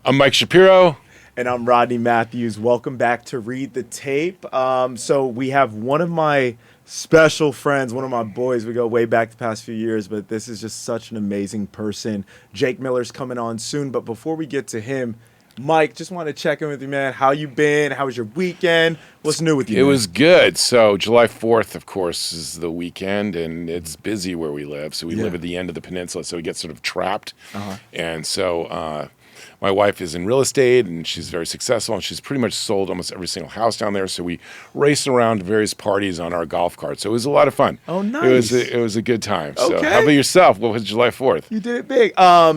I'm Mike Shapiro. And I'm Rodney Matthews. Welcome back to Read the Tape. So we have one of my special friends, one of my boys. We go way back the past few years, but this is just such an amazing person. Jake Miller's coming on soon. But before we get to him, Mike, just want to check in with you, man. How you been? How was your weekend? What's new with you? It was good. So July 4th, of course, is the weekend, and it's busy where we live. So we live at the end of the peninsula, so we get sort of trapped. And so my wife is in real estate, and she's very successful, and she's pretty much sold almost every single house down there. So we raced around to various parties on our golf cart. So it was a lot of fun. Oh, nice. It was a good time. So Okay. how about yourself? What was July 4th? You did it big.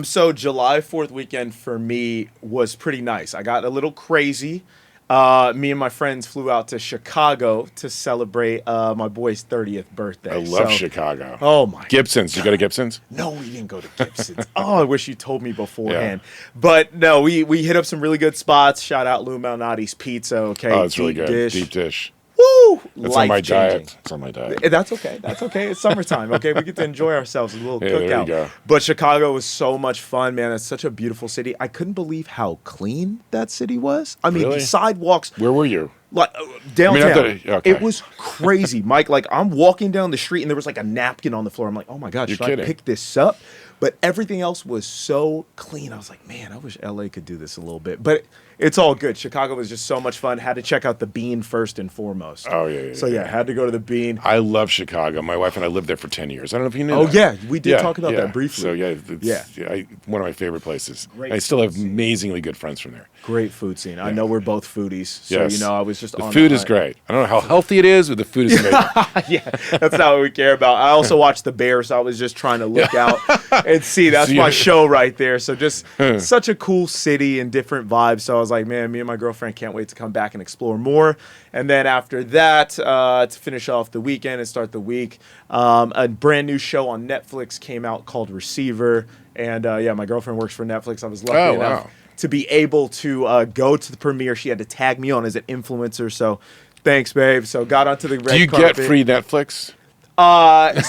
So July 4th weekend for me was pretty nice. I got a little crazy. Me and my friends flew out to Chicago to celebrate my boy's 30th birthday. I love Chicago. Oh, my Gibson's. You go to Gibson's? No, we didn't go to Gibson's. Oh, I wish you told me beforehand. Yeah. But no, we hit up some really good spots. Shout out Lou Malnati's Pizza. Okay, Oh, it's really good. Dish. Deep dish. Woo! That's on my diet. It's on my diet. That's okay. That's okay. It's summertime. Okay, we get to enjoy ourselves a little cookout. There you go. But Chicago was so much fun, man. It's such a beautiful city. I couldn't believe how clean that city was. I mean, Really? the sidewalks. Where were you? Like downtown, okay. It was crazy, Mike. Like I'm walking down the street and there was like a napkin on the floor. I'm like, oh my god, should I pick this up? But everything else was so clean. I was like, man, I wish LA could do this a little bit. But it's all good. Chicago was just so much fun. Had to check out the Bean first and foremost. Oh yeah. So yeah, had to go to the Bean. I love Chicago. My wife and I lived there for 10 years. I don't know if you knew that. Oh yeah, we did talk about that briefly. So it's one of my favorite places. Great I still have food scene. amazingly good friends from there. Great food scene. I know we're both foodies, so Yes. I was just The on food the is great. I don't know how healthy it is, but the food is amazing. Yeah, that's not what we care about. I also watched the Bears, so I was just trying to look out and see. That's my show right there. So just such a cool city and different vibes. So I was like, man, me and my girlfriend can't wait to come back and explore more. And then after that, to finish off the weekend and start the week, a brand new show on Netflix came out called Receiver. And my girlfriend works for Netflix. I was lucky enough to be able to go to the premiere. She had to tag me on as an influencer. So thanks, babe. So got onto the red carpet. Do you get free Netflix? I was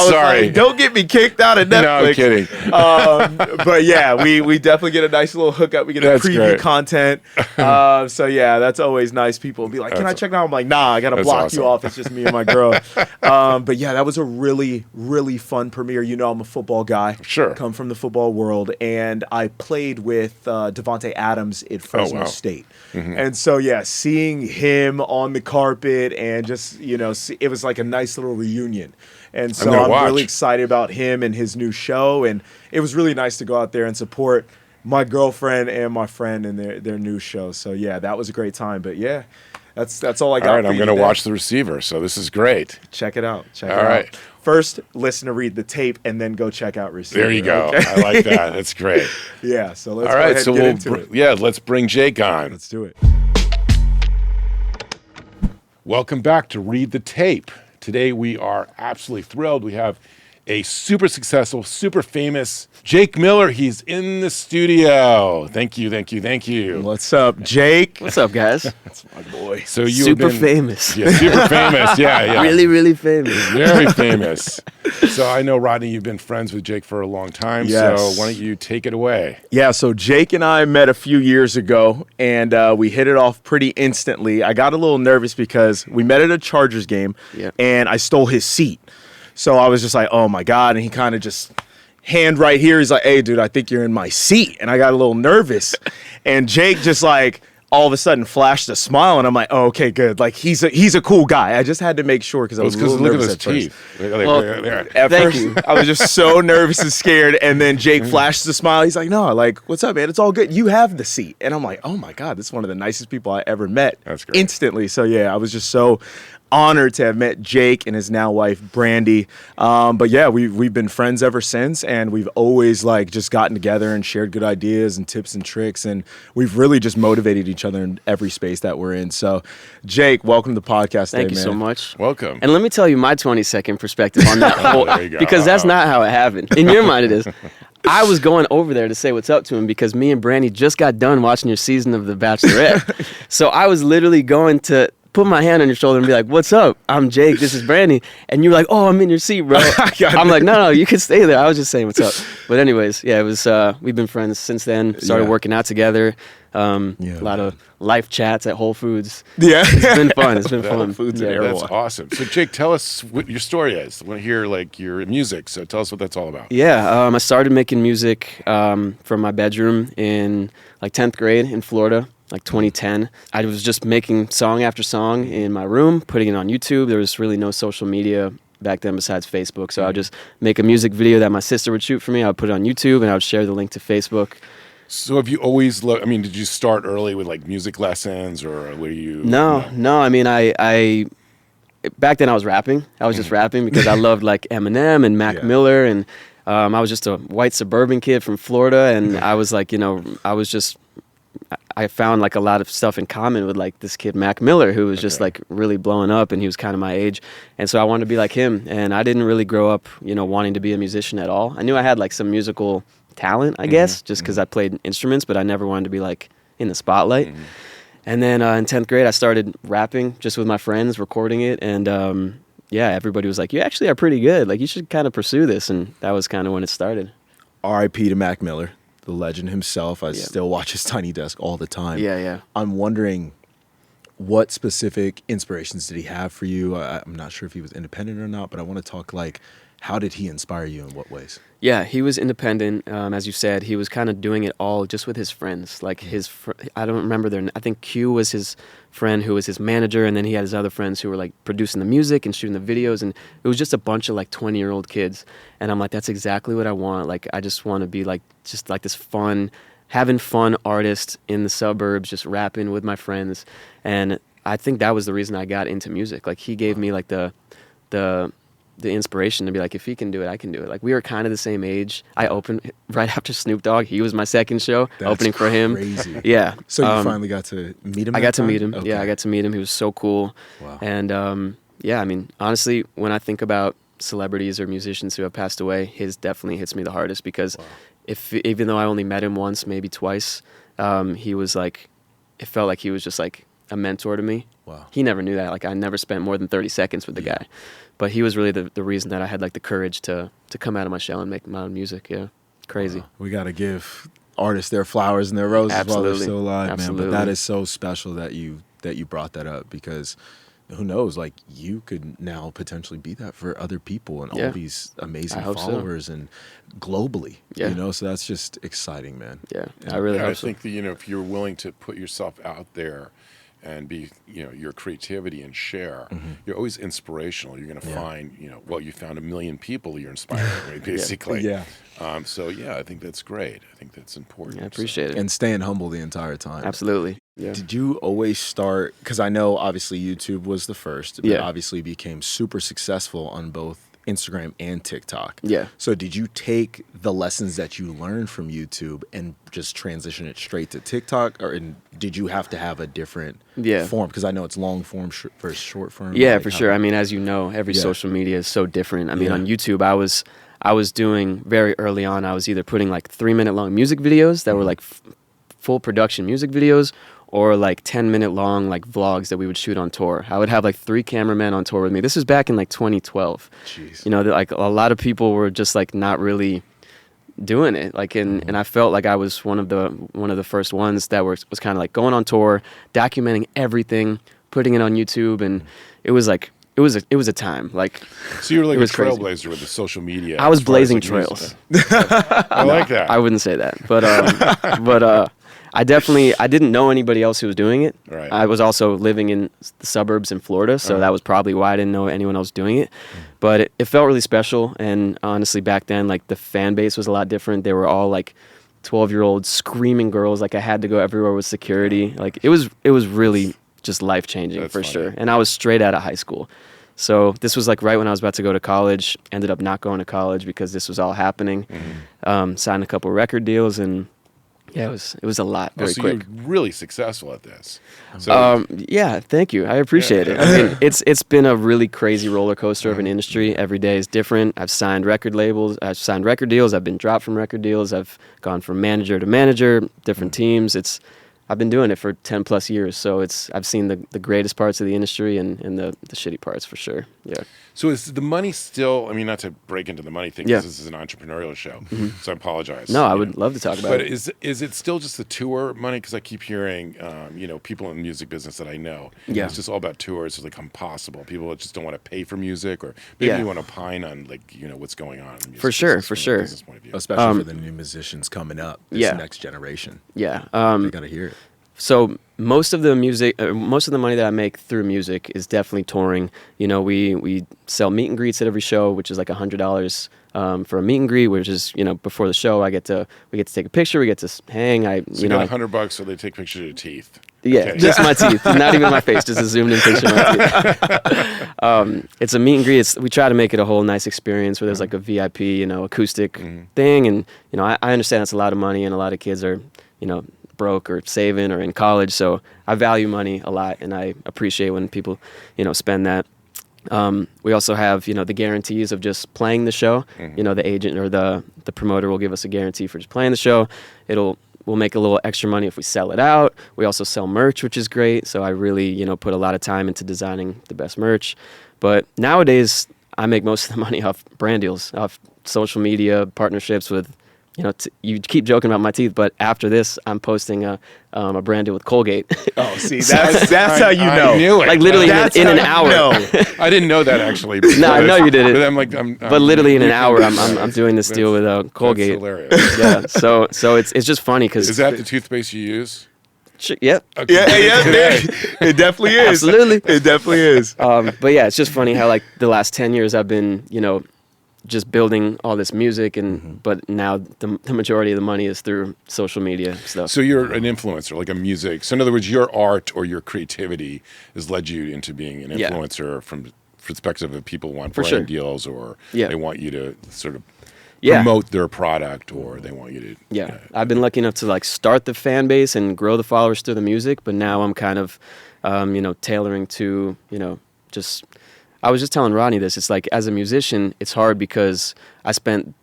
Sorry. like, don't get me kicked out of Netflix. No, I'm kidding. But yeah, we definitely get a nice little hookup. We get That's preview great. content. So yeah, that's always nice. People will be like, can I check it out? I'm like, nah, I got to block you off. It's just me and my girl. But yeah, that was a really, really fun premiere. You know, I'm a football guy. Sure. Come from the football world. And I played with Devontae Adams at Fresno State. Mm-hmm. And so yeah, seeing him on the carpet and just, it was like a nice little reunion. And so I'm really excited about him and his new show. And it was really nice to go out there and support my girlfriend and my friend in their new show. So yeah, that was a great time. But yeah, that's all I got. All right, I'm going to watch The Receiver. So this is great. Check it out. All right. First, listen to Read the Tape, and then go check out Receiver. There you go. Okay? I like that. That's great. Yeah. So let's all right. go ahead and get into it. Yeah, let's bring Jake on. Let's do it. Welcome back to Read the Tape. Today we are absolutely thrilled. We have a super successful, super famous Jake Miller. He's in the studio. Thank you. What's up, Jake? What's up, guys? That's my boy. So you Super famous. Yeah, super famous. Yeah. Really, really famous. Very famous. So I know, Rodney, you've been friends with Jake for a long time. Yes. So why don't you take it away? Yeah, so Jake and I met a few years ago, and we hit it off pretty instantly. I got a little nervous because we met at a Chargers game, and I stole his seat. So I was just like, oh, my God. And he kind of just, hand right here, he's like, hey, dude, I think you're in my seat. And I got a little nervous. And Jake just like all of a sudden flashed a smile. And I'm like, oh, okay, good. Like, he's a cool guy. I just had to make sure because I was a little nervous at first. At first, I was just so nervous and scared. And then Jake flashed the smile. He's like, no, like, what's up, man? It's all good. You have the seat. And I'm like, oh, my God, this is one of the nicest people I ever met. That's great. Instantly. So, yeah, I was just so honored to have met Jake and his now wife Brandy. But yeah, we've been friends ever since, and we've always like just gotten together and shared good ideas and tips and tricks, and we've really just motivated each other in every space that we're in. So, Jake, welcome to the podcast. Thank you man. so much. Welcome. And let me tell you my 20-second perspective on that whole, There you go. because that's not how it happened. In your mind, it is. I was going over there to say what's up to him because me and Brandy just got done watching your season of The Bachelorette. So I was literally going to put my hand on your shoulder and be like, "What's up? I'm Jake. This is Brandy." And you're like, "Oh, I'm in your seat, bro." I'm like, "No, you can stay there." I was just saying what's up. But anyways, yeah, it was. We've been friends since then. Started working out together. A lot of life chats at Whole Foods. Yeah, it's been fun. It's been fun. Foods That's awesome. So Jake, tell us what your story is. I want to hear like your music. So tell us what that's all about. Yeah, I started making music from my bedroom in like 10th grade in Florida, like 2010. I was just making song after song in my room, putting it on YouTube. There was really no social media back then besides Facebook. So I would just make a music video that my sister would shoot for me. I would put it on YouTube and I would share the link to Facebook. So have you always I mean, did you start early with like music lessons or were you? No. I mean, I back then I was rapping. I was just rapping because I loved like Eminem and Mac Miller, and I was just a white suburban kid from Florida, and I was like, I found like a lot of stuff in common with like this kid Mac Miller, who was just like really blowing up, and he was kind of my age, and so I wanted to be like him. And I didn't really grow up, wanting to be a musician at all. I knew I had like some musical talent, I guess, just because I played instruments, but I never wanted to be like in the spotlight. And then in 10th grade, I started rapping just with my friends, recording it, and everybody was like, "You actually are pretty good. Like, you should kind of pursue this." And that was kind of when it started. R.I.P. to Mac Miller, the legend himself. I still watch his Tiny Desk all the time. Yeah. I'm wondering, what specific inspirations did he have for you? I'm not sure if he was independent or not, but I want to talk like, how did he inspire you in what ways? Yeah, he was independent. As you said, he was kind of doing it all just with his friends. Like I don't remember I think Q was his friend who was his manager, and then he had his other friends who were like producing the music and shooting the videos, and it was just a bunch of like 20-year-old kids. And I'm like, that's exactly what I want. Like, I just want to be like, just like this having fun artist in the suburbs, just rapping with my friends. And I think that was the reason I got into music. Like, he gave me like the inspiration to be like, if he can do it, I can do it. Like, we were kind of the same age. I opened right after Snoop Dogg. He was my second show, opening for him. Crazy. Yeah. So you finally got to meet him? I got to meet him. Okay. Yeah, I got to meet him. He was so cool. Wow. And I mean, honestly, when I think about celebrities or musicians who have passed away, his definitely hits me the hardest, because even though I only met him once, maybe twice, he was like, it felt like he was just like a mentor to me. Wow. He never knew that. Like, I never spent more than 30 seconds with the guy. But he was really the reason that I had like the courage to come out of my shell and make my own music. Yeah. Crazy. Wow. We got to give artists their flowers and their roses while they're still alive, man. But that is so special that you brought that up, because who knows, like, you could now potentially be that for other people and all these amazing followers and globally, so that's just exciting, man. Yeah, I really hope so. I think that, if you're willing to put yourself out there and be, your creativity and share, you're always inspirational. You're going to find, you found 1 million people you're inspiring, right, basically. I think that's great. I think that's important. Yeah, I appreciate it. And staying humble the entire time. Absolutely. Yeah. Did you always start, because I know obviously YouTube was the first, but obviously became super successful on both Instagram and TikTok. Yeah. So did you take the lessons that you learned from YouTube and just transition it straight to TikTok, or did you have to have a different form? Because I know it's long form versus short form. Yeah, for sure. I mean, as you know, every social media is so different. I mean, on YouTube, I was doing very early on, I was either putting like 3-minute long music videos that were like full production music videos, or like 10-minute long like vlogs that we would shoot on tour. I would have like 3 cameramen on tour with me. This was back in like 2012. Jeez. Like a lot of people were just like not really doing it. Like, and I felt like I was one of the first ones that was kind of like going on tour, documenting everything, putting it on YouTube, and it was like it was a time. Like, so you were like a crazy. trailblazer with the social media. I was blazing trails. I like that. I wouldn't say that, but I didn't know anybody else who was doing it. Right. I was also living in the suburbs in Florida, so that was probably why I didn't know anyone else doing it. But it felt really special, and honestly, back then, like, the fan base was a lot different. They were all like 12-year-old screaming girls. Like, I had to go everywhere with security. Like, it was really just life-changing for sure. And I was straight out of high school. So this was like right when I was about to go to college. Ended up not going to college because this was all happening. Signed a couple record deals, and yeah, it was a lot very quick. You're really successful at this. So, yeah, thank you. I appreciate it. I mean, it's been a really crazy roller coaster of an industry. Every day is different. I've signed record labels. I've signed record deals. I've been dropped from record deals. I've gone from manager to manager, different teams. I've been doing it for 10 plus years. So I've seen the greatest parts of the industry and the shitty parts for sure. Yeah. So is the money still, I mean, not to break into the money thing, because this is an entrepreneurial show, so I apologize. No, I would love to talk about it. But is it still just the tour money? Because I keep hearing, people in the music business that I know, it's just all about tours. It's like impossible. People just don't want to pay for music, or maybe you want to opine on what's going on in the music for sure, business for from a sure. business point of view. Especially for the new musicians coming up, this next generation. Yeah. They got to hear it. So most of the money that I make through music is definitely touring. You know, we sell meet and greets at every show, which is like $100 for a meet and greet, which is, before the show we get to take a picture, we get to hang. You got $100, so they take pictures of your teeth. Yeah, Okay. just my teeth, not even my face, just a zoomed in picture of my teeth. It's a meet and greet. We try to make it a whole nice experience where there's like a VIP, acoustic thing, and I understand that's a lot of money, and a lot of kids are, broke or saving or in college, so I value money a lot, and I appreciate when people, spend that. We also have, the guarantees of just playing the show. The agent or the promoter will give us a guarantee for just playing the show. We'll make a little extra money if we sell it out. We also sell merch, which is great. So I really, put a lot of time into designing the best merch. But nowadays, I make most of the money off brand deals, off social media partnerships with, you keep joking about my teeth, but after this, I'm posting a brand deal with Colgate. Oh, see, that's how you know. I knew it. Like literally in an hour. I didn't know that actually. No, I know you did it. But But literally in an hour, I'm doing this deal with Colgate. That's hilarious. Yeah. So it's just funny because Is that the toothpaste you use? Yep. Okay. It definitely is. Absolutely. It definitely is. But yeah, it's just funny how like the last 10 years I've been, just building all this music, and but now the majority of the money is through social media stuff. So you're an influencer, like a music. So in other words, your art or your creativity has led you into being an influencer from perspective of people want brand deals, or they want you to sort of promote their product, or they want you to. I've been lucky enough to like start the fan base and grow the followers through the music, but now I'm kind of, tailoring to, just. I was just telling Rodney this. It's like, as a musician, it's hard because I spent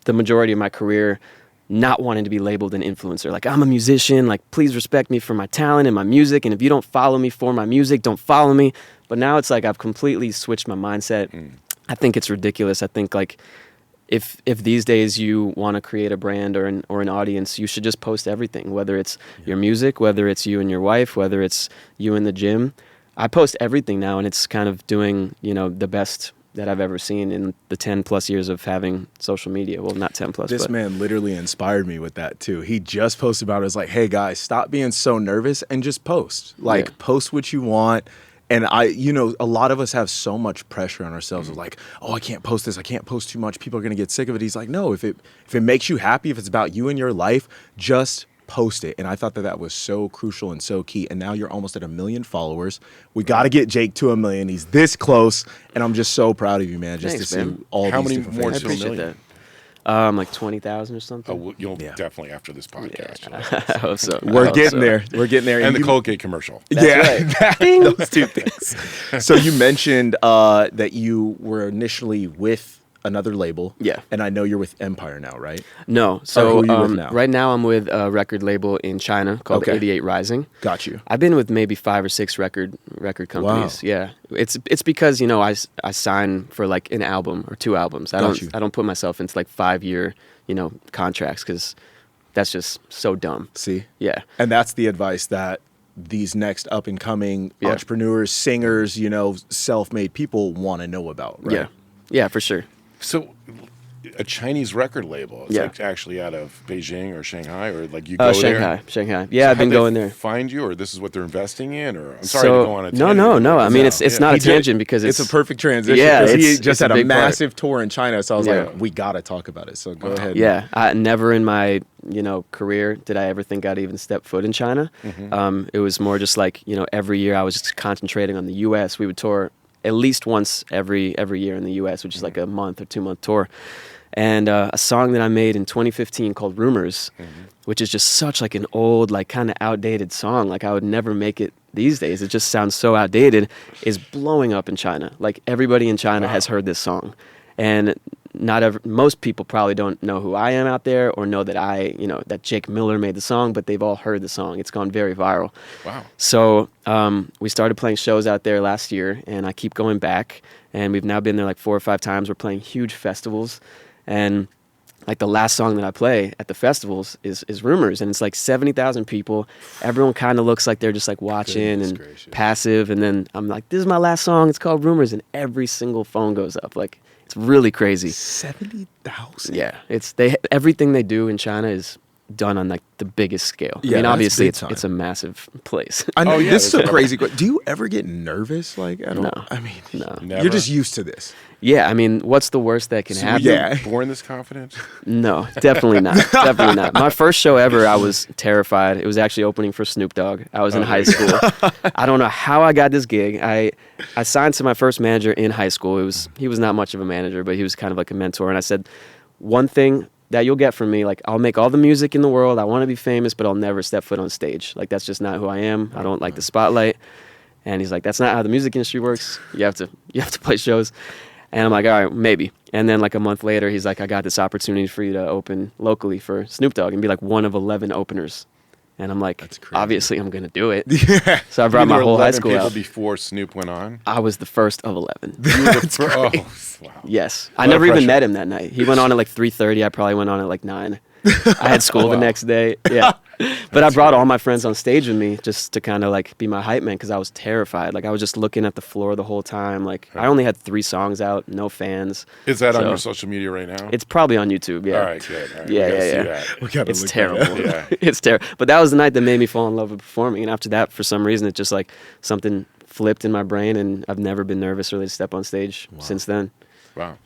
the majority of my career not wanting to be labeled an influencer. Like, I'm a musician. Like, please respect me for my talent and my music. And if you don't follow me for my music, don't follow me. But now it's like I've completely switched my mindset. I think it's ridiculous. I think like if these days you want to create a brand or an audience, you should just post everything, whether it's your music, whether it's you and your wife, whether it's you in the gym. I post everything now, and it's kind of doing, the best that I've ever seen in the 10 plus years of having social media. Well, not 10 plus. This man literally inspired me with that too. He just posted about it. It was like, hey guys, stop being so nervous and just post. Like, post what you want. And a lot of us have so much pressure on ourselves of like, oh, I can't post this. I can't post too much. People are going to get sick of it. He's like, no, if it makes you happy, if it's about you and your life, just post it. And I thought that was so crucial and so key. And now you're almost at 1 million followers. We got to get Jake to 1 million. He's this close, and I'm just so proud of you, man. Just Thanks, to man. see all How these many different more fans. to 1 appreciate million? that. Like 20,000 or something. Oh, well, you'll definitely after this podcast. I hope so. We're getting there. We're getting there. And the Colgate commercial. Those two things. So you mentioned that you were initially with another label. Yeah. And I know you're with Empire now, right? No. Or So who are you with now? right now I'm with a record label in China called 88 Rising. Got you. I've been with maybe 5 or 6 record companies. Wow. Yeah. It's because, I sign for like an album or 2 albums. I don't put myself into like 5-year, contracts, because that's just so dumb. See? Yeah. And that's the advice that these next up and coming entrepreneurs, singers, self-made people want to know about, right? Yeah. Yeah, for sure. So a Chinese record label. It's like actually out of Beijing or Shanghai, or like you go there. Shanghai. Yeah, So I've been how'd they going there. Find you, or this is what they're investing in, or I'm sorry to go on a tangent. No. I mean, it's not a tangent because it's a perfect transition. Yeah, he just had a big part. massive tour in China, so I was like, we got to talk about it. So go ahead. Yeah, I never in my career did I ever think I'd even step foot in China. It was more just like every year I was just concentrating on the U.S. We would tour at least once every year in the U.S., which is like a month or 2-month tour. And a song that I made in 2015 called Rumors, which is just such like an old, like kind of outdated song. Like I would never make it these days. It just sounds so outdated, is blowing up in China. Like everybody in China has heard this song. And most people probably don't know who I am out there or know that that Jake Miller made the song, but they've all heard the song. It's gone very viral. Wow. So we started playing shows out there last year, and I keep going back, and we've now been there like 4 or 5 times. We're playing huge festivals, and like the last song that I play at the festivals is Rumors, and it's like 70,000 people. Everyone kind of looks like they're just like watching and passive, and then I'm like, this is my last song. It's called Rumors, and every single phone goes up. Like, it's really crazy. 70,000. Yeah, everything they do in China is done on like the biggest scale. Yeah, I mean, obviously it's a massive place. I know this is a crazy question. Do you ever get nervous like at all? No. I mean, No. Never? You're just used to this. Yeah, I mean, what's the worst that can happen? Yeah. Born this confident? No, definitely not. Definitely not. My first show ever, I was terrified. It was actually opening for Snoop Dogg. I was in high school. I don't know how I got this gig. I signed to my first manager in high school. He was not much of a manager, but he was kind of like a mentor. And I said, one thing that you'll get from me, like, I'll make all the music in the world. I want to be famous, but I'll never step foot on stage. Like, that's just not who I am. I don't like the spotlight. And he's like, that's not how the music industry works. You have to play shows. And I'm like, all right, maybe. And then like a month later, he's like, I got this opportunity for you to open locally for Snoop Dogg and be like one of 11 openers. And I'm like, obviously I'm going to do it. Yeah. So I brought my whole high school people out. Before Snoop went on? I was the first of 11. You were the first. Oh, wow. Yes. I never even met him that night. He went on at like 3:30. I probably went on at like 9. I had school the next day. Yeah. But I brought all my friends on stage with me just to kind of like be my hype man because I was terrified. Like I was just looking at the floor the whole time. Like I only had 3 songs out, no fans. Is that on your social media right now? It's probably on YouTube. Yeah. All right, good. All right. Yeah. We gotta It's look terrible. that up. Yeah. It's terrible. But that was the night that made me fall in love with performing. And after that, for some reason, it just like something flipped in my brain, and I've never been nervous really to step on stage since then. Wow.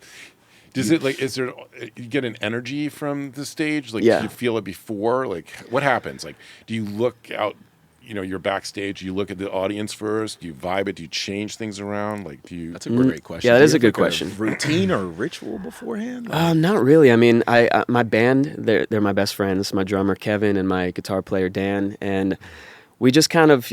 Does it like? Is there? You get an energy from the stage? Like, Yeah. do you feel it before? Like, what happens? Like, do you look out? You're backstage. You look at the audience first. Do you vibe it? Do you change things around? Like, do you? That's a great question. Yeah, that Do is you a good have, like, question. Routine or ritual beforehand? Not really. I mean, my band, they're my best friends. My drummer Kevin and my guitar player Dan, and we just kind of,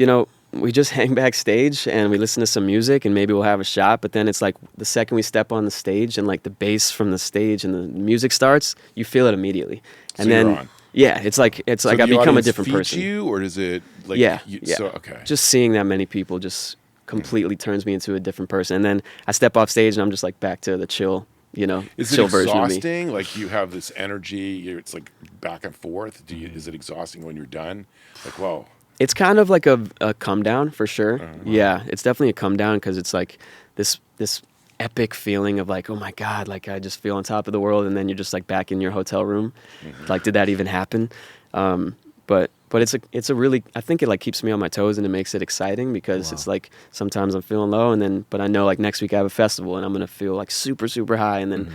we just hang backstage and we listen to some music and maybe we'll have a shot. But then it's like the second we step on the stage and like the bass from the stage and the music starts, you feel it immediately. And So then you're on. yeah, it's like So I the become a audience different feeds person. you, or is it like? Yeah. So okay. Just seeing that many people just completely turns me into a different person. And then I step off stage and I'm just like back to the chill. Is it chill version of me. exhausting? Like you have this energy. It's like back and forth. Is it exhausting when you're done? Like, whoa. It's kind of like a come down for sure. Yeah, it's definitely a come down because it's like this epic feeling of like, oh my God, like I just feel on top of the world, and then you're just like back in your hotel room. Like, did that even happen? But it's a really, I think it like keeps me on my toes and it makes it exciting because it's like sometimes I'm feeling low but I know like next week I have a festival and I'm gonna feel like super super high, and then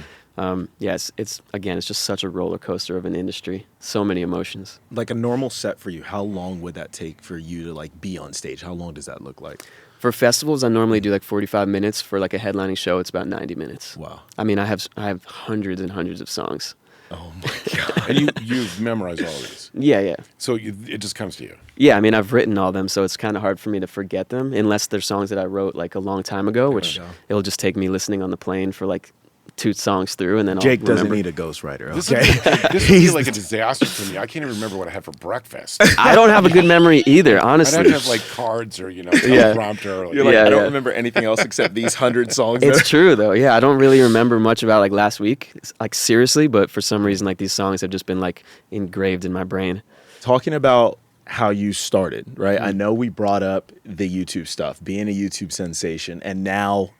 it's just such a roller coaster of an industry. So many emotions. Like a normal set for you, how long would that take for you to like be on stage? How long does that look like? For festivals, I normally do like 45 minutes. For like a headlining show, it's about 90 minutes. Wow. I mean, I have hundreds and hundreds of songs. Oh my God. And you've memorized all of these. Yeah. So it just comes to you. Yeah, I mean, I've written all them, so it's kind of hard for me to forget them unless they're songs that I wrote like a long time ago, which it'll just take me listening on the plane for like 2 songs through, and then Jake I'll doesn't remember. need a ghostwriter. This Okay. would be like a disaster for me. I can't even remember what I had for breakfast. I don't have a good memory either, I'd honestly. have to have like cards or teleprompter. Or, You're like, Yeah, I don't yeah. remember anything else except these 100 songs. It's true though. Yeah, I don't really remember much about like last week, like seriously, but for some reason like these songs have just been like engraved in my brain. Talking about how you started, right? I know we brought up the YouTube stuff, being a YouTube sensation, and now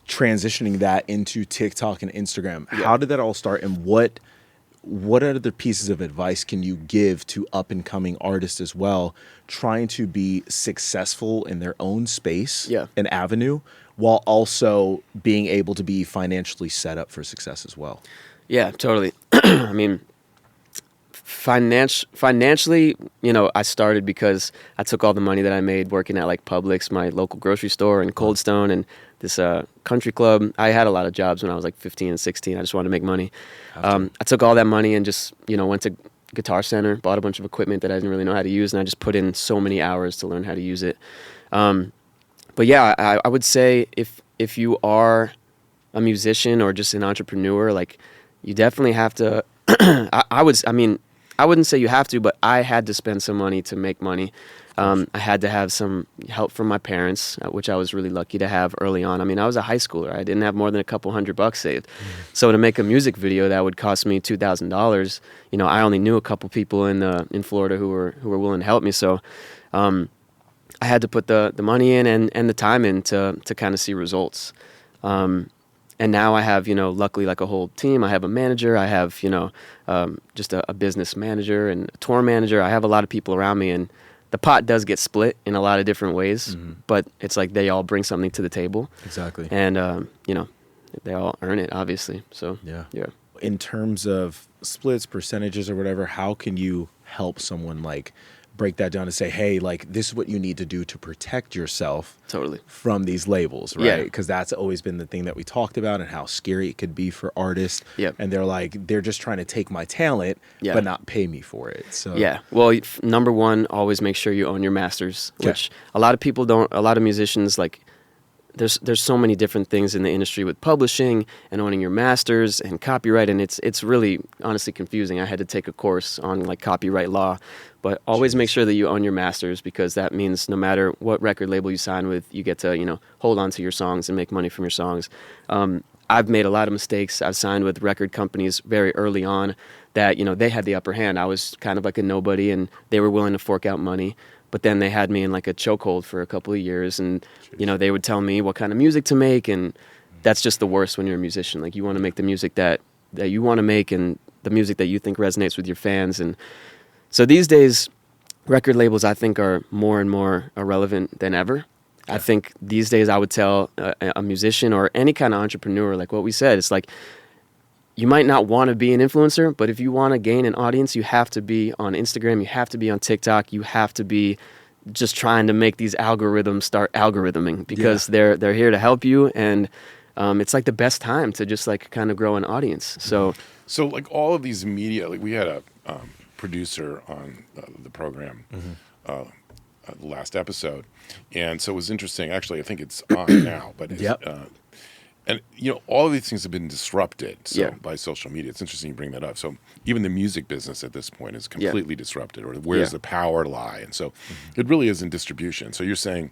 transitioning that into TikTok and Instagram. Yeah. How did that all start, and what other pieces of advice can you give to up and coming artists as well, trying to be successful in their own space and avenue, while also being able to be financially set up for success as well? Yeah, totally. I mean, financially, I started because I took all the money that I made working at like Publix, my local grocery store, and Cold Stone, and this country club. I had a lot of jobs when I was like 15 and 16. I just wanted to make money. I took all that money and just, went to Guitar Center, bought a bunch of equipment that I didn't really know how to use, and I just put in so many hours to learn how to use it. But yeah, I would say if you are a musician or just an entrepreneur, like you definitely have to. I wouldn't say you have to, but I had to spend some money to make money. I had to have some help from my parents, which I was really lucky to have early on. I mean, I was a high schooler. I didn't have more than a couple $100 saved. So to make a music video that would cost me $2,000, I only knew a couple people in Florida who were willing to help me. So I had to put the money in and the time in to kind of see results. And now I have, luckily like a whole team. I have a manager. I have, just a business manager and a tour manager. I have a lot of people around me, and the pot does get split in a lot of different ways, but it's like they all bring something to the table. Exactly. And, they all earn it, obviously. So, yeah. In terms of splits, percentages or whatever, how can you help someone like break that down and say, hey, like this is what you need to do to protect yourself Totally from these labels, right? Yeah. Because that's always been the thing that we talked about and how scary it could be for artists. Yep. And they're just trying to take my talent, but not pay me for it. So yeah. Well, number one, always make sure you own your masters, which a lot of people don't. A lot of musicians like. There's so many different things in the industry with publishing and owning your masters and copyright, and it's really honestly confusing. I had to take a course on like copyright law, but always make sure that you own your masters, because that means no matter what record label you sign with, you get to hold on to your songs and make money from your songs. I've made a lot of mistakes. I've signed with record companies very early on that they had the upper hand. I was kind of like a nobody, and they were willing to fork out money. But then they had me in like a chokehold for a couple of years, and they would tell me what kind of music to make, and that's just the worst when you're a musician. Like you want to make the music that you want to make, and the music that you think resonates with your fans. And so these days, record labels I think are more and more irrelevant than ever. I think these days I would tell a musician or any kind of entrepreneur, like what we said, it's like you might not want to be an influencer, but if you want to gain an audience, you have to be on Instagram, you have to be on TikTok, you have to be just trying to make these algorithms start algorithming, because they're here to help you, and it's like the best time to just like kind of grow an audience. So like all of these media, like we had a producer on the program the last episode, and so it was interesting. Actually, I think it's on now, but and all of these things have been disrupted by social media. It's interesting you bring that up. So even the music business at this point is completely disrupted, or where's the power lie? And so it really is in distribution. So you're saying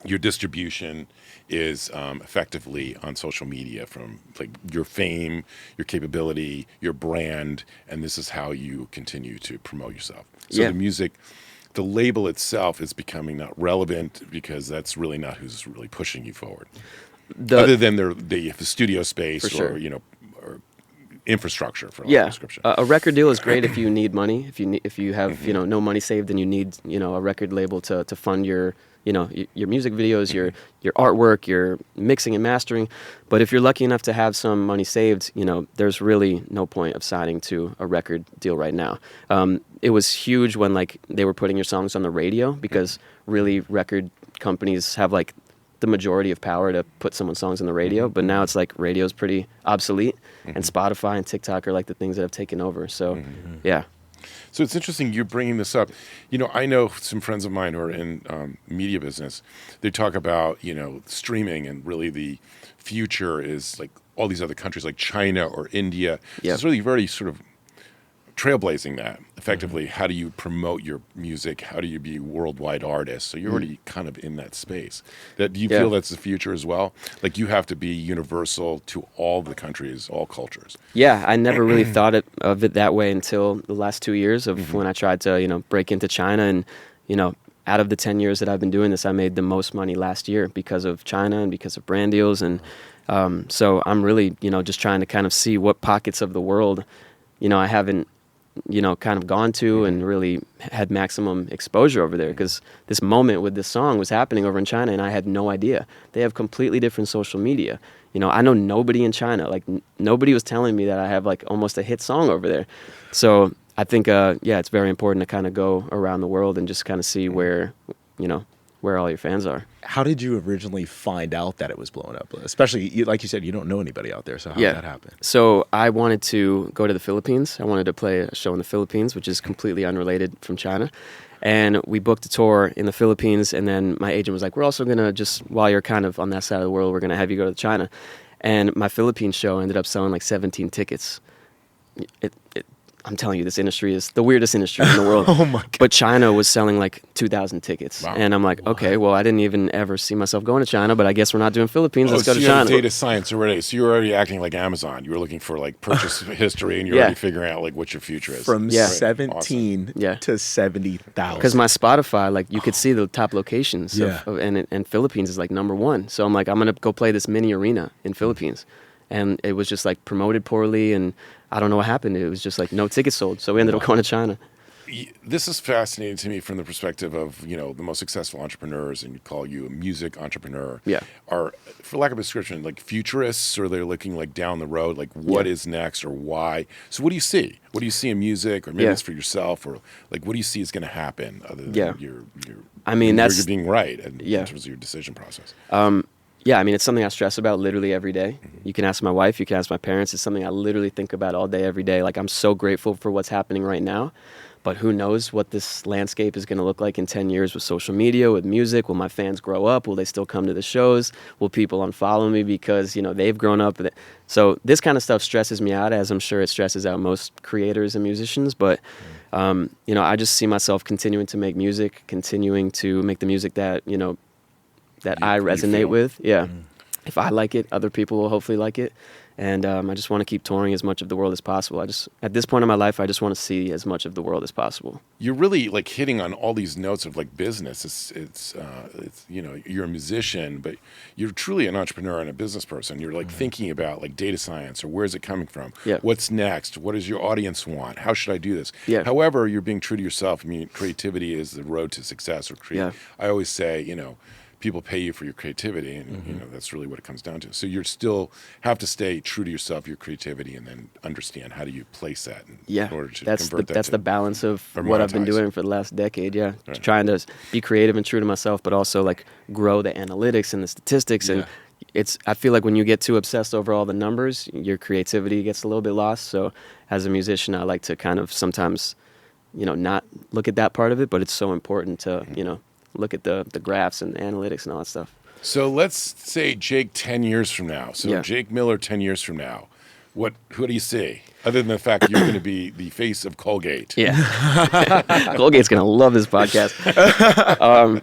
your distribution is effectively on social media, from like your fame, your capability, your brand, and this is how you continue to promote yourself. So the music, the label itself is becoming not relevant, because that's really not who's really pushing you forward. Other than the studio space or or infrastructure for description. A record deal is great if you need money. If you have no money saved, and you need a record label to fund your your music videos, your artwork, your mixing and mastering. But if you're lucky enough to have some money saved, there's really no point of signing to a record deal right now. It was huge when like they were putting your songs on the radio, because really record companies have like the majority of power to put someone's songs on the radio, but now it's like radio's pretty obsolete, and Spotify and TikTok are like the things that have taken over. So, So it's interesting you're bringing this up. I know some friends of mine who are in media business. They talk about streaming, and really the future is like all these other countries like China or India. So it's really very sort of trailblazing that effectively. How do you promote your music? How do you be worldwide artists? So you're already kind of in that space. Do you feel that's the future as well? Like you have to be universal to all the countries, all cultures. Yeah, I never really thought of it that way until the last 2 years of when I tried to break into China, and out of the 10 years that I've been doing this, I made the most money last year because of China and because of brand deals, and so I'm really just trying to kind of see what pockets of the world I haven't kind of gone to and really had maximum exposure over there, because this moment with this song was happening over in China, and I had no idea. They have completely different social media. I know nobody in China. Like nobody was telling me that I have like almost a hit song over there. So I think, it's very important to kind of go around the world and just kind of see where all your fans are. How did you originally find out that it was blowing up? Especially, like you said, you don't know anybody out there, so how did that happen? So I wanted to go to the Philippines. I wanted to play a show in the Philippines, which is completely unrelated from China. And we booked a tour in the Philippines, and then my agent was like, we're also going to just, while you're kind of on that side of the world, we're going to have you go to China. And my Philippine show ended up selling like 17 tickets. I'm telling you, this industry is the weirdest industry in the world. Oh my God. But China was selling like 2,000 tickets. Wow. And I'm like, okay, well, I didn't even ever see myself going to China, but I guess we're not doing Philippines. Let's go to you China. had data science already. So you're already acting like Amazon. You were looking for like purchase history, and you're already figuring out like what your future is. From Yeah. 17 Awesome. to 70,000. Because my Spotify, like you could see the top locations, Yeah. and Philippines is like #1. So I'm like, I'm gonna go play this mini arena in Philippines, and it was just like promoted poorly, and I don't know what happened. It was just like no tickets sold, so we ended up going to China. This is fascinating to me from the perspective of, you know, the most successful entrepreneurs, and you call you a music entrepreneur. Yeah. Are, for lack of a description, like futurists, or they're looking like down the road, like what Yeah. is next or why. So what do you see? What do you see in music, or maybe Yeah. it's for yourself, or like what do you see is going to happen other than Yeah. your I mean, you're that's being right in Yeah. terms of your decision process. Yeah, I mean, it's something I stress about literally every day. You can ask my wife, you can ask my parents. It's something I literally think about all day, every day. Like, I'm so grateful for what's happening right now, but who knows what this landscape is going to look like in 10 years with social media, with music. Will my fans grow up? Will they still come to the shows? Will people unfollow me because, you know, they've grown up? So this kind of stuff stresses me out, as I'm sure it stresses out most creators and musicians. But, you know, I just see myself continuing to make music, continuing to make the music that, you know, that I you resonate feel. with. Yeah. If I like it, other people will hopefully like it. And I just want to keep touring as much of the world as possible. At this point in my life, I just want to see as much of the world as possible. You're really like hitting on all these notes of like business. It's you know, you're a musician, but you're truly an entrepreneur and a business person. You're like thinking about like data science, or where's it coming from? Yeah. What's next? What does your audience want? How should I do this? Yeah. However, you're being true to yourself. I mean, creativity is the road to success. Yeah. I always say, you know, people pay you for your creativity, and you know that's really what it comes down to. So you still have to stay true to yourself, your creativity, and then understand how do you place that in order to convert that that's to, the balance of or what I've been monetize. doing for the last decade. Yeah, Right. trying to be creative and true to myself, but also like grow the analytics and the statistics. And I feel like when you get too obsessed over all the numbers, your creativity gets a little bit lost. So as a musician, I like to kind of sometimes, you know, not look at that part of it, but it's so important to, you know, look at the graphs and the analytics and all that stuff. So let's say Jake 10 years from now. So Yeah. Jake Miller 10 years from now. Who do you see? Other than the fact you're going to be the face of Colgate. Yeah. Colgate's going to love this podcast.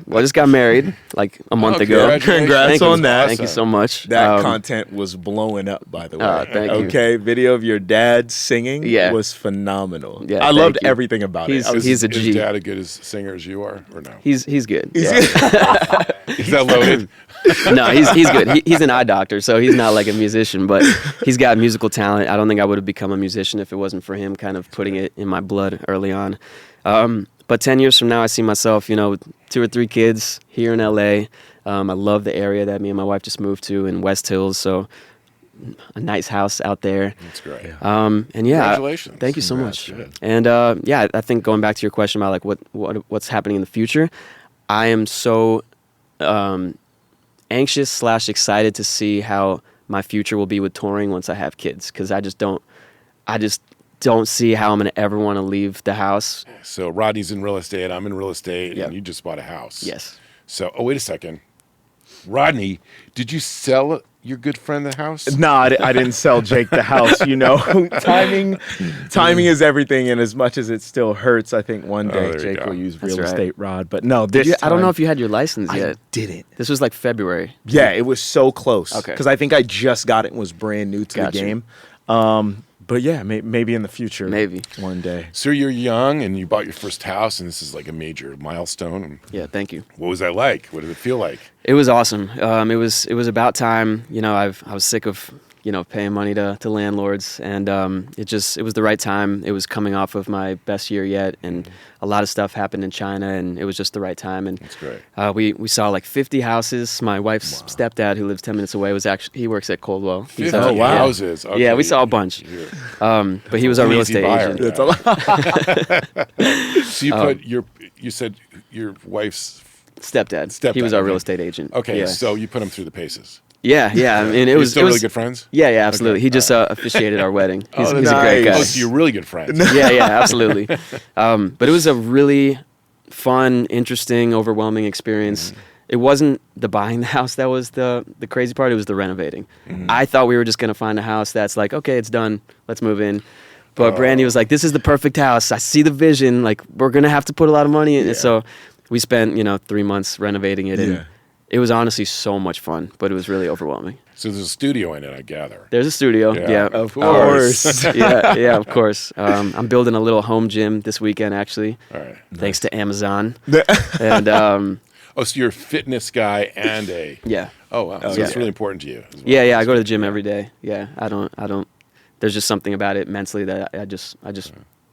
Well, I just got married like a month ago. Congratulations. Congrats Thank you. on that. Thank you so much. That content was blowing up, by the way. Thank you. Okay, video of your dad singing Yeah. was phenomenal. Yeah, I thank loved you. everything about it. He's a G. Is Dad as good as singer as you are, or no? He's good. He's Yeah. Is that loaded? No, he's good. He's an eye doctor, so he's not like a musician, but he's got musical talent. I don't think I would have become a musician if it wasn't for him kind of putting it in my blood early on. But 10 years from now, I see myself, you know, with 2 or 3 kids here in LA. I love the area that me and my wife just moved to in West Hills, so a nice house out there. That's great. And yeah, Congratulations. thank you so Congrats. much. Good. And yeah, I think going back to your question about like what's happening in the future, I am so anxious / excited to see how my future will be with touring once I have kids, because I just don't see how I'm gonna ever want to leave the house. So Rodney's in real estate. I'm in real estate, Yep. and you just bought a house. Yes. So, wait a second. Rodney, did you sell your good friend the house? No, I didn't sell Jake the house. You know, timing is everything. And as much as it still hurts, I think one day there you Jake go. will use That's real right. estate Rod. But no, this I don't know time, if you had your license I yet. didn't. This was like February. Yeah, it was so close. Okay. Because I think I just got it and was brand new to Gotcha. the game. But yeah, maybe in the future. Maybe. one day. So you're young, and you bought your first house, and this is like a major milestone. Yeah, thank you. What was that like? What did it feel like? It was awesome. It was about time. You know, I was sick of, you know, paying money to landlords, and it was the right time. It was coming off of my best year yet, and a lot of stuff happened in China, and it was just the right time. And That's great. we saw like 50 houses. My wife's stepdad, who lives 10 minutes away, he works at Coldwell. He's 50 a- wow. houses. Okay. Yeah, we saw a bunch. Here. But he was our An real easy estate buyer. agent. That's a lot. So you said your wife's. Stepdad. He was our real estate agent. Okay, Yeah. so you put him through the paces. Yeah. I mean, it You're was still it was really good friends? Yeah, absolutely. Okay. He just officiated our wedding. He's that's a great nice. guy. Oh, so you're really good friends. Yeah, absolutely. But it was a really fun, interesting, overwhelming experience. it wasn't the buying the house that was the crazy part. It was the renovating. I thought we were just going to find a house that's like, okay, it's done. Let's move in. But Brandy was like, this is the perfect house. I see the vision. Like, we're going to have to put a lot of money in it. So we spent, 3 months renovating it. And it was honestly so much fun, but it was really overwhelming. So there's a studio in it, I gather. There's a studio. Yeah. Of course. Yeah, of course. I'm building a little home gym this weekend, actually. All right. Thanks to Amazon. And so you're a fitness guy and a... yeah. Oh, wow. So it's really important to you. As well. Yeah, I go to the gym every day. Yeah, I don't, there's just something about it mentally that I just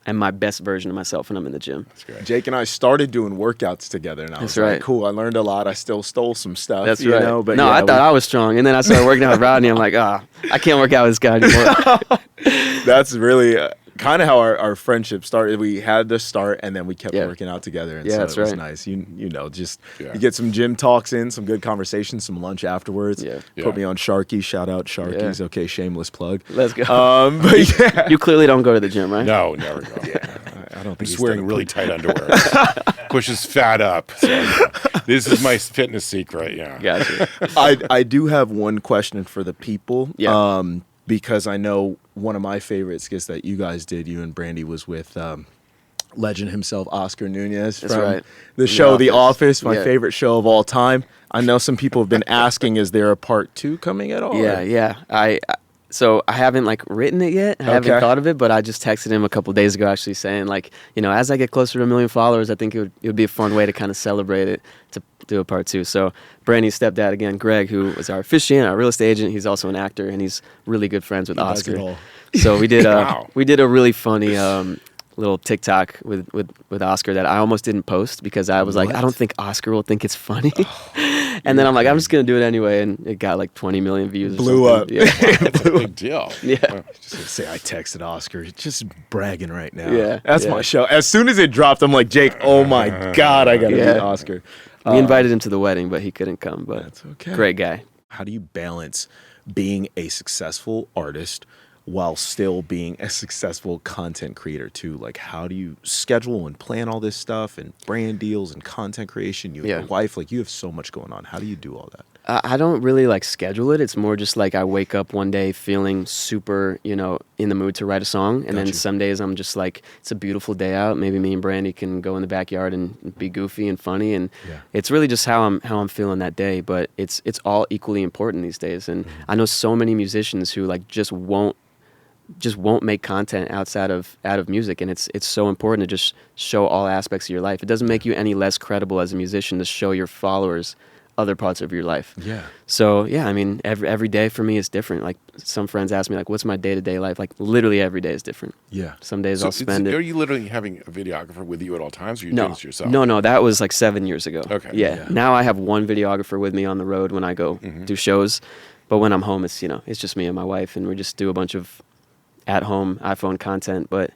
am my best version of myself when I'm in the gym. That's great. Jake and I started doing workouts together, and I was like, cool, I learned a lot. I still stole some stuff. That's right. But no, I thought I was strong, and then I started working out with Rodney. I'm like, I can't work out with this guy anymore. That's really kind of how our friendship started. We had to start, and then we kept working out to and so that's it was right. nice. You get some gym talks in, some good conversations, some lunch afterwards. Put me on Sharky. Shout out Sharky's. Okay, shameless plug. Let's go. But yeah, you clearly don't go to the gym, right? No, never go. I don't think he's wearing really tight underwear. Pushes fat up. So this is my fitness secret. Yeah. Gotcha. I do have one question for the people. Yeah. Because I know one of my favorite skits that you guys did, you and Brandy, was with legend himself, Oscar Nunez, from the show The Office, my favorite show of all time. I know some people have been asking, is there a part 2 coming at all? Yeah. So I haven't written it yet. I haven't thought of it, but I just texted him a couple days ago actually saying as I get closer to 1 million followers, I think it would be a fun way to kind of celebrate it, to do a part 2. So Brandy's stepdad again, Greg, who was our officiant, our real estate agent, he's also an actor, and he's really good friends with Oscar. So we did a really funny little TikTok with Oscar that I almost didn't post because I was like, I don't think Oscar will think it's funny. And then I'm like, I'm just going to do it anyway. And it got 20 million views. Blew up. Yeah. That's a big deal. Yeah. Just gonna say I texted Oscar. Just bragging right now. Yeah. That's my show. As soon as it dropped, I'm like, Jake, oh my God, I got to meet Oscar. We invited him to the wedding, but he couldn't come. But that's okay. Great guy. How do you balance being a successful artist while still being a successful content creator too? Like, how do you schedule and plan all this stuff and brand deals and content creation? You have your wife, you have so much going on. How do you do all that? I don't really schedule it. It's more just I wake up one day feeling super, in the mood to write a song. And then some days I'm just it's a beautiful day out. Maybe me and Brandy can go in the backyard and be goofy and funny. And it's really just how I'm feeling that day. But it's all equally important these days. And I know so many musicians who just won't make content out of music, and it's so important to just show all aspects of your life. It doesn't make you any less credible as a musician to show your followers other parts of your life. Yeah. So yeah, I mean, every day for me is different. Some friends ask me what's my day-to-day life? Literally every day is different. Yeah. Some days I'll spend it. Are you literally having a videographer with you at all times, or are you doing this yourself? No, that was 7 years ago. Okay. Yeah. Now I have one videographer with me on the road when I go do shows, but when I'm home, it's it's just me and my wife, and we just do a bunch of at-home iPhone content. But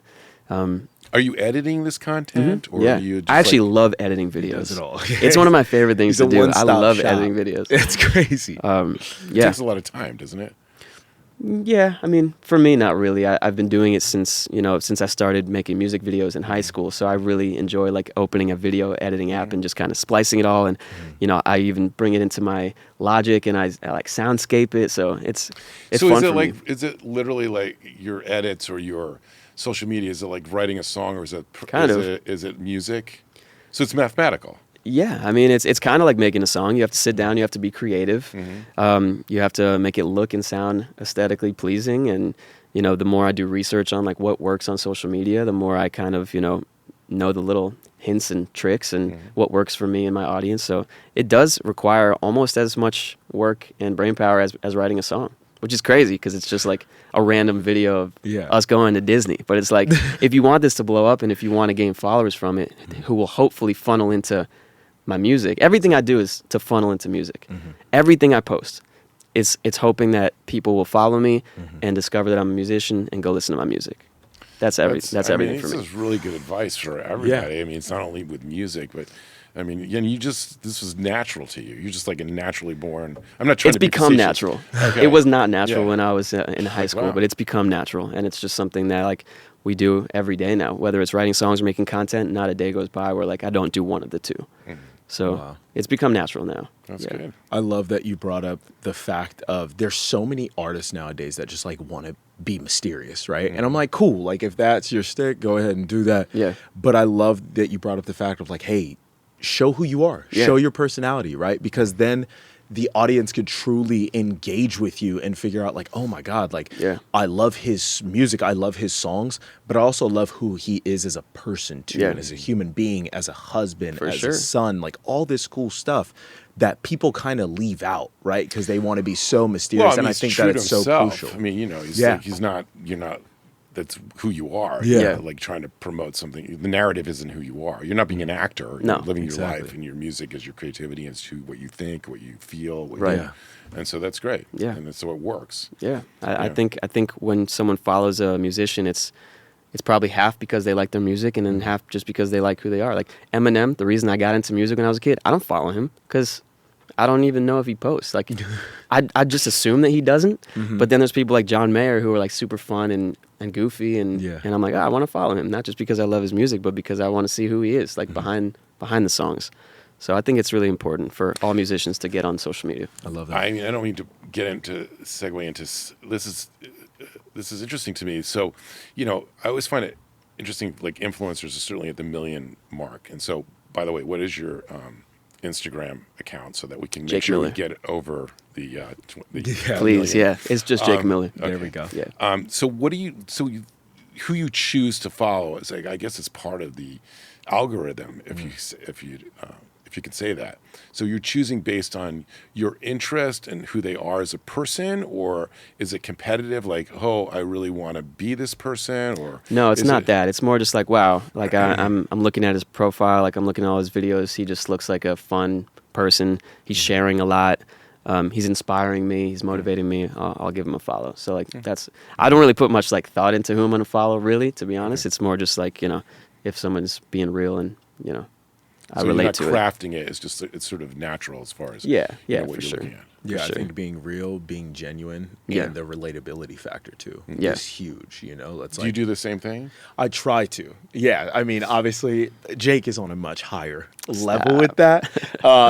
are you editing this content? Or yeah, are you just I actually love editing videos. He does it all. It's one of my favorite things to do. I love editing videos. It's crazy. It takes a lot of time, doesn't it? Yeah, I mean, for me, not really. I've been doing it since I started making music videos in high school. So I really enjoy opening a video editing app and just kind of splicing it all. And I even bring it into my Logic and I soundscape it. So it's so fun for me. Is it literally your edits or your social media? Is it writing a song, or is it is it music? So it's mathematical. Yeah, I mean, it's kind of like making a song. You have to sit down, you have to be creative. You have to make it look and sound aesthetically pleasing. And, the more I do research on what works on social media, the more I kind of, know the little hints and tricks and what works for me and my audience. So it does require almost as much work and brainpower as writing a song, which is crazy because it's just a random video of us going to Disney. But it's if you want this to blow up and if you want to gain followers from it, who will hopefully funnel into my music. Everything I do is to funnel into music. Everything I post, it's hoping that people will follow me and discover that I'm a musician and go listen to my music. That's everything for me. This is really good advice for everybody. Yeah. I mean, it's not only with music, but I mean, again, this was natural to you. You're just a naturally born. I'm not trying to be become facetious. Natural. Okay. It was not natural when I was in high school, but it's become natural, and it's just something that we do every day now. Whether it's writing songs or making content, not a day goes by where I don't do one of the two. So it's become natural now. That's good. I love that you brought up the fact of there's so many artists nowadays that just like want to be mysterious, right? And I'm like, cool, like if that's your stick, go ahead and do that. Yeah. But I love that you brought up the fact of like, hey, show who you are, show your personality, right? Because then the audience could truly engage with you and figure out like, oh my God, like I love his music, I love his songs, but I also love who he is as a person too, and as a human being, as a husband, as a son, like all this cool stuff that people kind of leave out, right? Because they want to be so mysterious, and I think that it's so crucial. I mean, you know, he's like, you're not. That's who you are. You're not, like trying to promote something. The narrative isn't who you are. You're not being an actor. You're living your life, and your music is your creativity, and it's who, what you think, what you feel. What you, and so that's great. Yeah, and so it works. Yeah, I think when someone follows a musician, it's probably half because they like their music, and then half just because they like who they are. Like Eminem, the reason I got into music when I was a kid, I don't follow him because I don't even know if he posts. Like, I just assume that he doesn't. But then there's people like John Mayer who are like super fun and goofy, and I'm like, I want to follow him, not just because I love his music, but because I want to see who he is, like behind the songs. So I think it's really important for all musicians to get on social media. I love that. I mean, I don't mean to segue into this is interesting to me. So, you know, I always find it interesting. Like influencers are certainly at the 1 million mark, and so by the way, what is your Instagram account so that we can make Jake sure Miller. we get over the Please, it's just Jake Miller. Okay. There we go. Yeah. So who you choose to follow is like, I guess it's part of the algorithm, if you could say that. So you're choosing based on your interest and who they are as a person, or is it competitive? Like, oh, I really want to be this person, or no, it's not that. It's more just like, wow, like I'm looking at his profile, like I'm looking at all his videos. He just looks like a fun person. He's sharing a lot. He's inspiring me. He's motivating me. I'll give him a follow. So like I don't really put much like thought into who I'm gonna follow, really, to be honest. It's more just like, you know, if someone's being real and, you know, I relate to it. So you're not crafting it. It's just, it's sort of natural as far as what for you're sure. looking at. Yeah, I sure. think being real, being genuine, and the relatability factor too is huge. You know, do you do the same thing? I try to. Yeah, I mean, obviously, Jake is on a much higher level with that.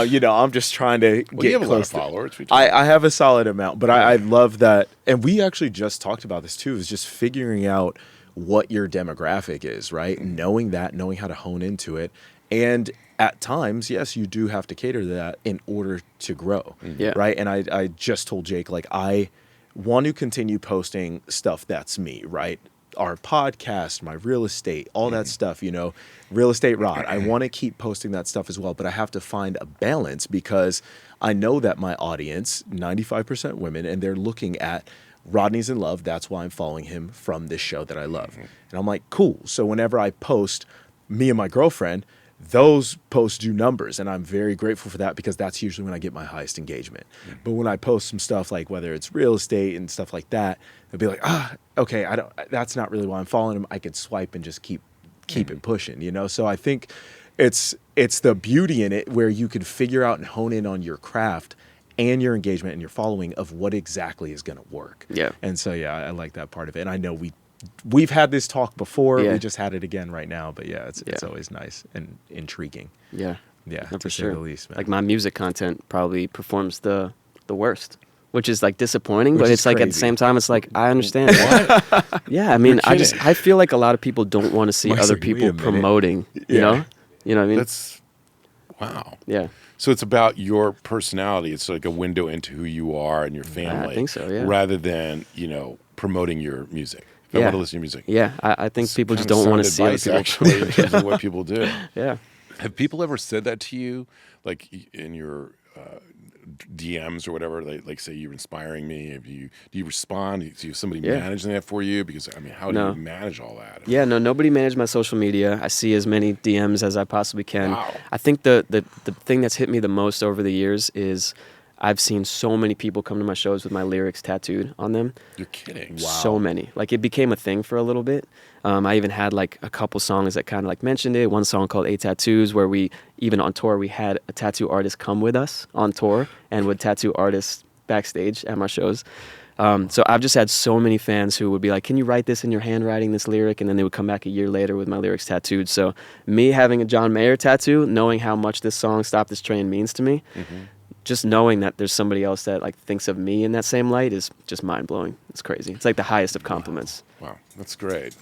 You know, I'm just trying to get you have close. a lot of followers. I have a solid amount, but I love that, and we actually just talked about this too. Is just figuring out what your demographic is, right? Knowing how to hone into it, and at times, yes, you do have to cater to that in order to grow, right? And I just told Jake, like, I want to continue posting stuff that's me, right? Our podcast, my real estate, all that stuff, you know, real estate Rod. I want to keep posting that stuff as well, but I have to find a balance because I know that my audience, 95% women, and they're looking at Rodney's in love. That's why I'm following him from this show that I love. And I'm like, cool. So whenever I post me and my girlfriend, those posts do numbers, and I'm very grateful for that because that's usually when I get my highest engagement. But when I post some stuff like whether it's real estate and stuff like that, they'll be like, okay, that's not really why I'm following him. I could swipe and just keep it pushing, you know? So I think it's the beauty in it where you can figure out and hone in on your craft and your engagement and your following of what exactly is going to work. Yeah. And so, I like that part of it. And I know we've had this talk before. Yeah. We just had it again right now. But it's always nice and intriguing. Yeah. Yeah. No, to for say sure. the least, man. Like my music content probably performs the worst, which is like disappointing, Which but is it's like at the crazy. same time, it's like, I understand. What? Yeah. I mean, I feel like a lot of people don't want to see Mike's other like, wait a people minute. promoting, you know what I mean? That's wow. Yeah. So it's about your personality. It's like a window into who you are and your family. I think so, yeah. Rather than, you know, promoting your music. If I want to listen to your music. Yeah, I think people just Kind of don't want to sound see other advice, people. actually, in terms of what people do. Yeah. Have people ever said that to you, like in your DMs or whatever? Like say you're inspiring me. Do you respond? Do you have somebody managing that for you? Because I mean, how do you manage all that? Yeah, no, nobody managed my social media. I see as many DMs as I possibly can. Wow. I think the thing that's hit me the most over the years is I've seen so many people come to my shows with my lyrics tattooed on them. You're kidding. Wow. So many. Like it became a thing for a little bit. I even had like a couple songs that kind of like mentioned it. One song called 8 Tattoos where we, even on tour, we had a tattoo artist come with us on tour and would tattoo artists backstage at my shows. So I've just had so many fans who would be like, can you write this in your handwriting, this lyric? And then they would come back a year later with my lyrics tattooed. So me having a John Mayer tattoo, knowing how much this song Stop This Train means to me, just knowing that there's somebody else that like thinks of me in that same light is just mind-blowing. It's crazy. It's like the highest of compliments. Wow, that's great.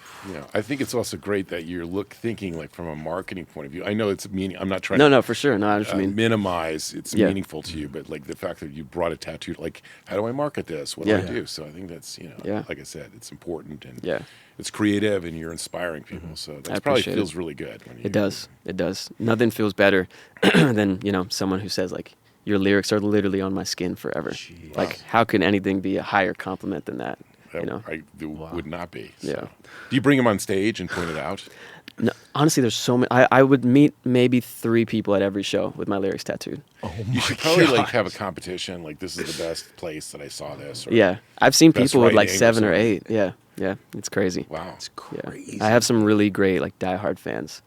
I think it's also great that you're thinking like from a marketing point of view. I know it's meaning. I'm not trying No, for sure. No, I just mean minimize it's meaningful to you, but like the fact that you brought a tattoo, like how do I market this? What do I do? So I think that's like I said, it's important and it's creative and you're inspiring people. So that probably feels really good. When it does. It does. Nothing feels better than someone who says like, your lyrics are literally on my skin forever. Jeez. Like, how can anything be a higher compliment than that? Would not be. So. Yeah. Do you bring them on stage and point it out? No, honestly, there's so many. I would meet maybe 3 people at every show with my lyrics tattooed. You should probably like have a competition. Like, this is the best place that I saw this. Or I've seen people with like 7 or 8. Yeah, it's crazy. Wow, it's crazy. I have some really great like diehard fans.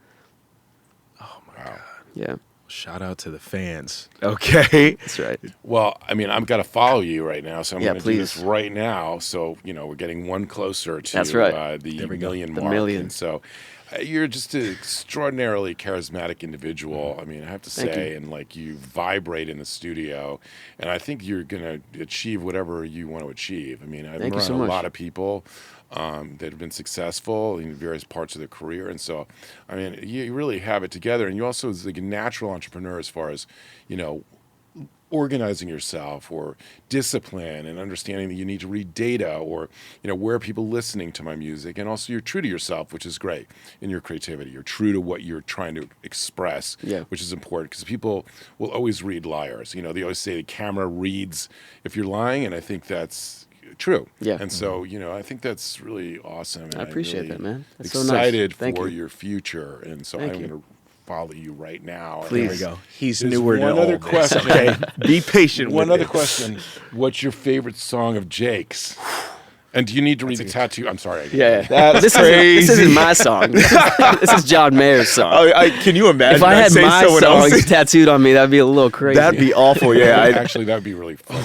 Oh my god. Yeah. Shout out to the fans. Okay. That's right. Well, I mean, I'm going to follow you right now, so I'm going to do this please. right now. So, we're getting one closer to That's right. The million The mark. million. And so you're just an extraordinarily charismatic individual. I mean, I have to say, and like you vibrate in the studio, and I think you're going to achieve whatever you want to achieve. I mean, I've been around a lot of people that have been successful in various parts of their career. And so, I mean, you really have it together. And you also is like a natural entrepreneur as far as, organizing yourself or discipline and understanding that you need to read data or, where are people listening to my music. And also you're true to yourself, which is great in your creativity. You're true to what you're trying to express, which is important because people will always read liars. They always say the camera reads if you're lying. And I think that's true. Yeah. And so, I think that's really awesome. And I appreciate really that, man. That's excited so nice. for your future. And so I'm going to follow you right now. Please. There we go. He's There's newer one to other all this, question. okay? Be patient One with other it. question. What's your favorite song of Jake's? And do you need to read the tattoo? I'm sorry. That's this crazy. This isn't my song. This is John Mayer's song. Can you imagine? If I had my someone songs else? tattooed on me, that'd be a little crazy. That'd be awful. Yeah, Actually, that'd be really fun.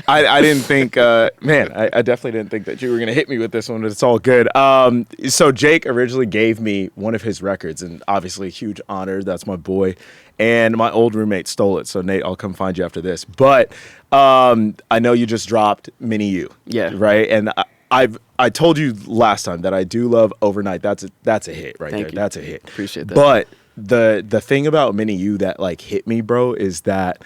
I didn't think, I definitely didn't think that you were going to hit me with this one, but it's all good. So Jake originally gave me one of his records, and obviously a huge honor. That's my boy. And my old roommate stole it. So Nate, I'll come find you after this. But I know you just dropped Mini You. Yeah. Right? And I told you last time that I do love Overnight. That's a hit right Thank there. you. That's a hit. Appreciate that. But the thing about Mini You that like hit me, bro, is that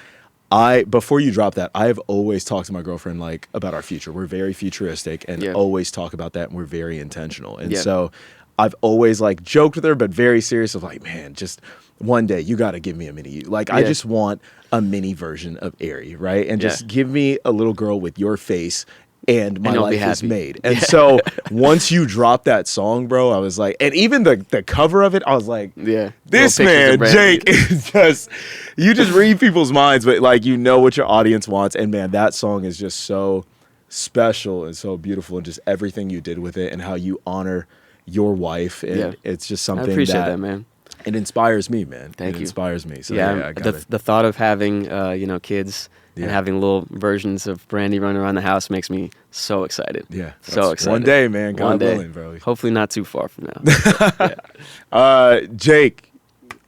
before you drop that, I have always talked to my girlfriend like about our future. We're very futuristic and always talk about that, and we're very intentional. And so I've always like joked with her, but very serious of like, man, just one day you got to give me a Mini You. Like I just want a mini version of Airy, right? And just give me a little girl with your face. And my life is made. And so once you dropped that song, bro, I was like, and even the cover of it, I was like, this man, Jake, is just, you just read people's minds, but like, you know what your audience wants. And man, that song is just so special and so beautiful and just everything you did with it and how you honor your wife. And it's just something I appreciate that, man. It inspires me, man. Thank you. It inspires me. So I got the thought of having, kids and having little versions of Brandy running around the house makes me so excited. Yeah. So excited. One day, man. God willing, bro. Hopefully not too far from now. Jake,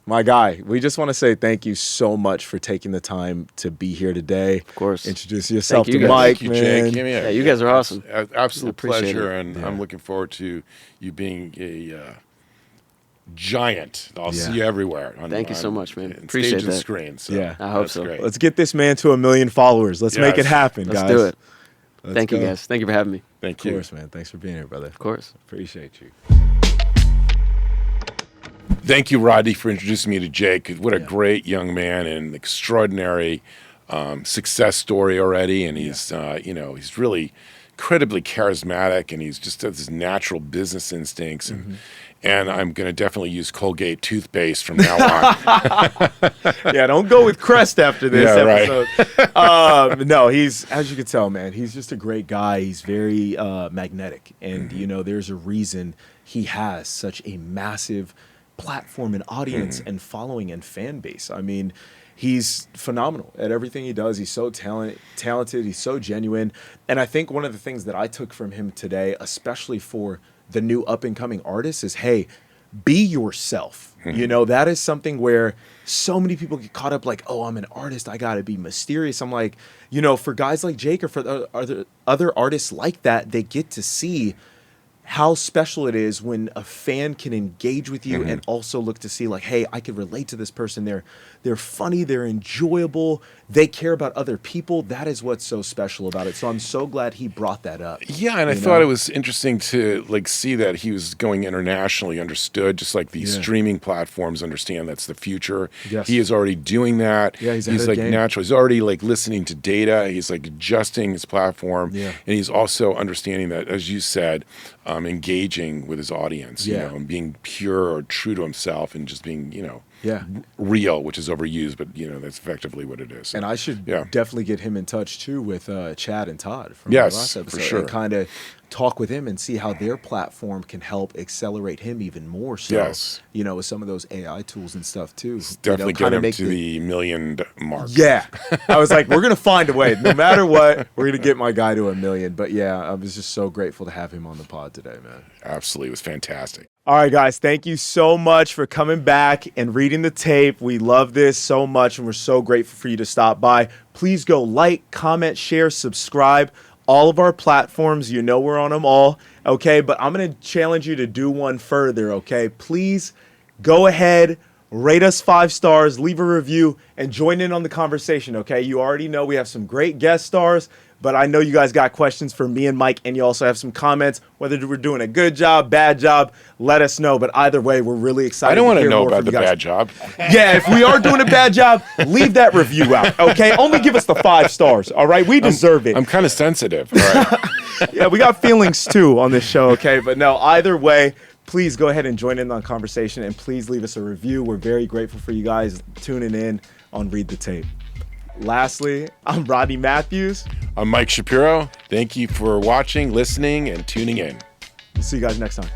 my guy, we just want to say thank you so much for taking the time to be here today. Of course. Introduce yourself Thank you to guys. Mike, Thank you, man. Jake. Yeah, you guys are awesome. Absolute pleasure, it. and I'm looking forward to you being a giant. I'll see you everywhere. Thank you so much, man. On Appreciate stage and that. screen. So I hope so. Great. Let's get this man to 1 million followers. Let's make it happen, Let's guys. do it. Thank you, guys. Thank you for having me. Thank you. Of course, man. Thanks for being here, brother. Of course. Appreciate you. Thank you, Rodney, for introducing me to Jake. What a great young man and extraordinary success story already. And he's, he's really incredibly charismatic, and he's just has his natural business instincts. And I'm going to definitely use Colgate toothpaste from now on. Yeah, don't go with Crest after this episode. Right. No, he's, as you can tell, man, he's just a great guy. He's very magnetic. And, there's a reason he has such a massive platform and audience and following and fan base. I mean, he's phenomenal at everything he does. He's so talented. He's so genuine. And I think one of the things that I took from him today, especially for the new up-and-coming artists, is, hey, be yourself. You know, that is something where so many people get caught up like, oh, I'm an artist, I gotta be mysterious. I'm like, you know, for guys like Jake or for the other artists like that, they get to see how special it is when a fan can engage with you and also look to see like, hey, I can relate to this person. They're funny, they're enjoyable, they care about other people. That is what's so special about it. So I'm so glad he brought that up. Yeah, and I thought it was interesting to like see that he was going internationally understood, just like these streaming platforms understand that's the future. Yes. He is already doing that. Yeah, he's like natural. He's already like listening to data. He's like adjusting his platform. Yeah. And he's also understanding that, as you said, engaging with his audience, you know, and being pure or true to himself and just being, you know, real, which is overused, but you know that's effectively what it is. And I should definitely get him in touch too with Chad and Todd from the last episode, for sure, and kind of talk with him and see how their platform can help accelerate him even more. So, you know, with some of those AI tools and stuff too. Definitely get him to the million mark. Yeah, I was like, we're gonna find a way. No matter what, we're gonna get my guy to 1 million. But yeah, I was just so grateful to have him on the pod today, man. Absolutely, it was fantastic. All right, guys, thank you so much for coming back and reading the tape. We love this so much, and we're so grateful for you to stop by. Please go like, comment, share, subscribe. All of our platforms, you know we're on them all, okay? But I'm going to challenge you to do one further, okay? Please go ahead, rate us 5 stars, leave a review, and join in on the conversation, okay? You already know we have some great guest stars, but I know you guys got questions for me and Mike, and you also have some comments. Whether we're doing a good job, bad job, let us know. But either way, we're really excited. I don't want to know about the bad job. Yeah, if we are doing a bad job, leave that review out, okay? Only give us the 5 stars, all right? We deserve it. I'm kind of sensitive, all right? Yeah, we got feelings too on this show, okay? But no, either way, please go ahead and join in on the conversation, and please leave us a review. We're very grateful for you guys tuning in on Read the Tape. Lastly, I'm Rodney Matthews. I'm Mike Shapiro. Thank you for watching, listening, and tuning in. See you guys next time.